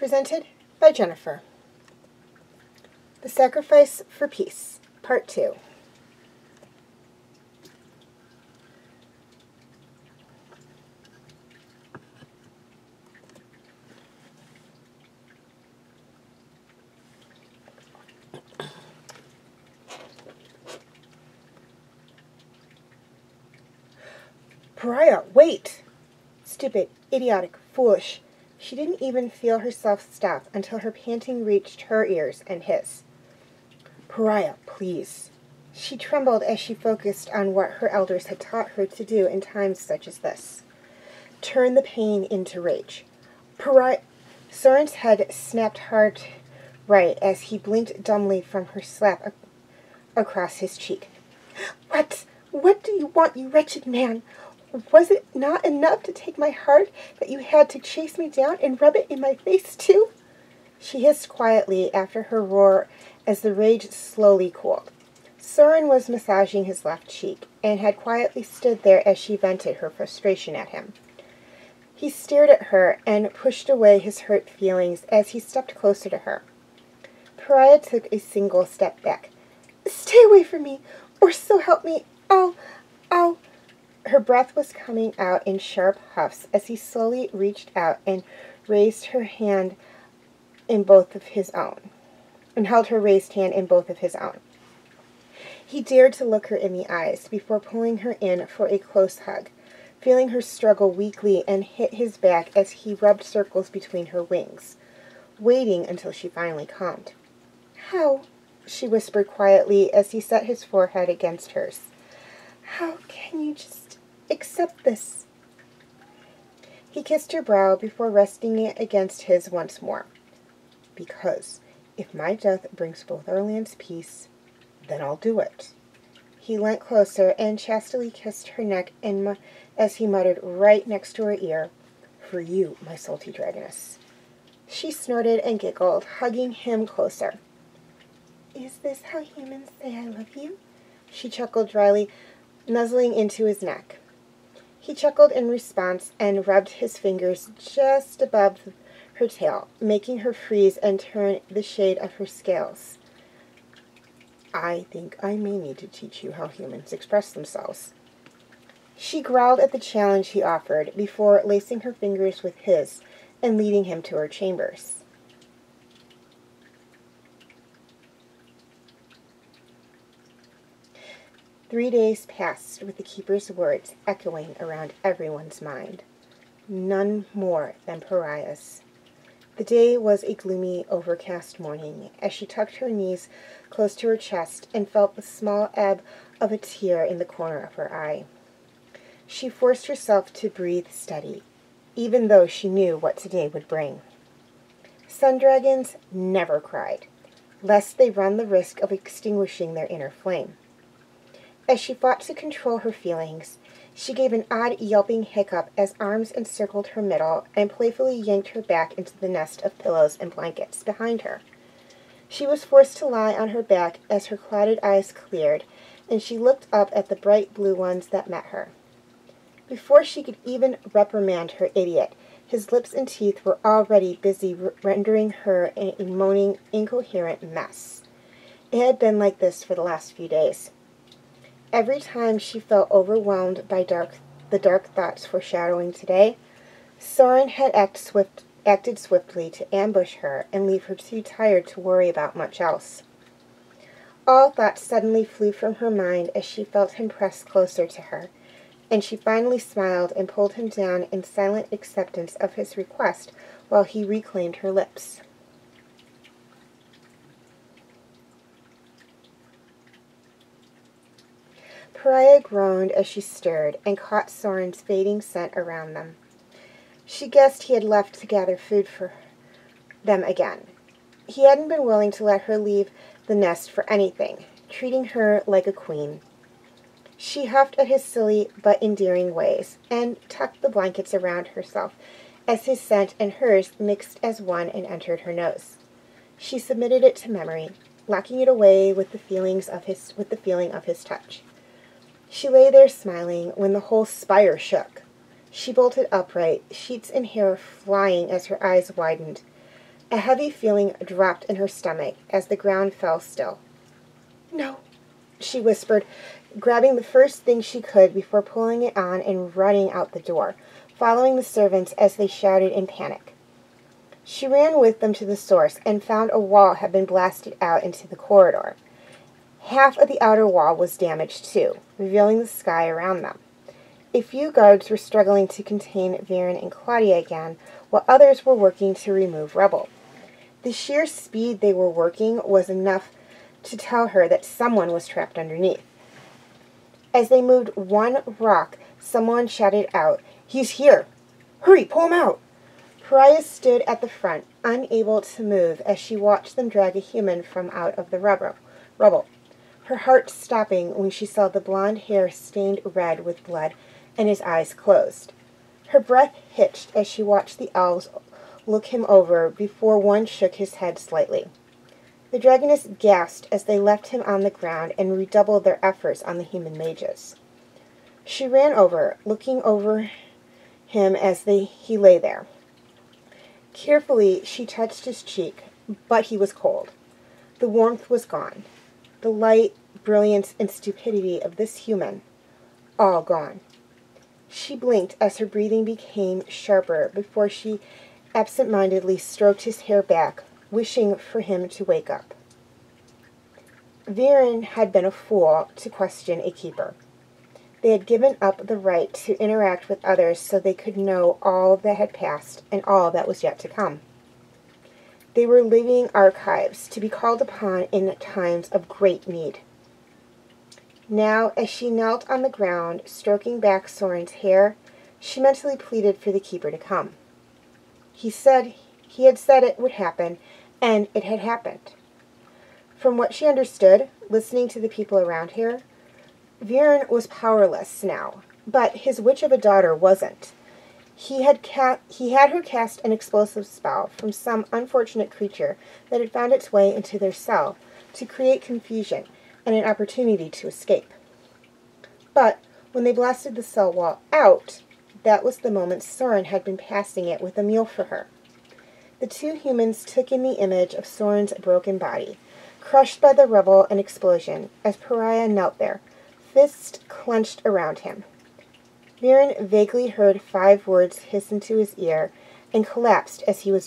Presented by Jennifer. The Sacrifice for Peace, Part 2. Pariah, wait! Stupid, idiotic, foolish. She didn't even feel herself stop until her panting reached her ears and his. Pariah, please. She trembled as she focused on what her elders had taught her to do in times such as this. Turn the pain into rage. Pariah. Soren's head snapped hard right as he blinked dumbly from her slap across his cheek. What? What do you want, you wretched man? Was it not enough to take my heart that you had to chase me down and rub it in my face, too? She hissed quietly after her roar as the rage slowly cooled. Soren was massaging his left cheek and had quietly stood there as she vented her frustration at him. He stared at her and pushed away his hurt feelings as he stepped closer to her. Pariah took a single step back. Stay away from me, or so help me, I'll... Her breath was coming out in sharp huffs as he slowly reached out and raised her hand in both of his own, and held her raised hand in both of his own. He dared to look her in the eyes before pulling her in for a close hug, feeling her struggle weakly and hit his back as he rubbed circles between her wings, waiting until she finally calmed. How? She whispered quietly as he set his forehead against hers. How can you just accept this? He kissed her brow before resting it against his once more. Because if my death brings both our lands peace, then I'll do it. He leant closer and chastely kissed her neck as he muttered right next to her ear, For you, my salty dragoness. She snorted and giggled, hugging him closer. Is this how humans say I love you? She chuckled dryly, nuzzling into his neck. He chuckled in response and rubbed his fingers just above her tail, making her freeze and turn the shade of her scales. I think I may need to teach you how humans express themselves. She growled at the challenge he offered before lacing her fingers with his and leading him to her chambers. Three days passed with the keeper's words echoing around everyone's mind. None more than Pariah's. The day was a gloomy, overcast morning as she tucked her knees close to her chest and felt the small ebb of a tear in the corner of her eye. She forced herself to breathe steady, even though she knew what today would bring. Sun dragons never cried, lest they run the risk of extinguishing their inner flame. As she fought to control her feelings, she gave an odd yelping hiccup as arms encircled her middle and playfully yanked her back into the nest of pillows and blankets behind her. She was forced to lie on her back as her clouded eyes cleared, and she looked up at the bright blue ones that met her. Before she could even reprimand her idiot, his lips and teeth were already busy rendering her a moaning, incoherent mess. It had been like this for the last few days. Every time she felt overwhelmed by the dark thoughts foreshadowing today, Soren had acted swiftly to ambush her and leave her too tired to worry about much else. All thoughts suddenly flew from her mind as she felt him press closer to her, and she finally smiled and pulled him down in silent acceptance of his request while he reclaimed her lips. Pariah groaned as she stirred and caught Soren's fading scent around them. She guessed he had left to gather food for them again. He hadn't been willing to let her leave the nest for anything, treating her like a queen. She huffed at his silly but endearing ways and tucked the blankets around herself as his scent and hers mixed as one and entered her nose. She submitted it to memory, locking it away with the feeling of his touch. She lay there smiling when the whole spire shook. She bolted upright, sheets and hair flying as her eyes widened. A heavy feeling dropped in her stomach as the ground fell still. "No," she whispered, grabbing the first thing she could before pulling it on and running out the door, following the servants as they shouted in panic. She ran with them to the source and found a wall had been blasted out into the corridor. Half of the outer wall was damaged too, revealing the sky around them. A few guards were struggling to contain Viren and Claudia again, while others were working to remove rubble. The sheer speed they were working was enough to tell her that someone was trapped underneath. As they moved one rock, someone shouted out, "He's here! Hurry, pull him out!" Pariah stood at the front, unable to move as she watched them drag a human from out of the rubble, her heart stopping when she saw the blonde hair stained red with blood and his eyes closed. Her breath hitched as she watched the elves look him over before one shook his head slightly. The dragoness gasped as they left him on the ground and redoubled their efforts on the human mages. She ran over, looking over him as he lay there. Carefully, she touched his cheek, but he was cold. The warmth was gone. The light, brilliance, and stupidity of this human, all gone. She blinked as her breathing became sharper before she absent-mindedly stroked his hair back, wishing for him to wake up. Viren had been a fool to question a keeper. They had given up the right to interact with others so they could know all that had passed and all that was yet to come. They were living archives to be called upon in times of great need. Now, as she knelt on the ground, stroking back Soren's hair, she mentally pleaded for the keeper to come. He had said it would happen, and it had happened. From what she understood, listening to the people around her, Viren was powerless now, but his witch of a daughter wasn't. He had her cast an explosive spell from some unfortunate creature that had found its way into their cell to create confusion and an opportunity to escape. But when they blasted the cell wall out, that was the moment Soren had been passing it with a meal for her. The two humans took in the image of Soren's broken body, crushed by the rubble and explosion, as Pariah knelt there, fists clenched around him. Viren vaguely heard 5 words hiss into his ear and collapsed as he was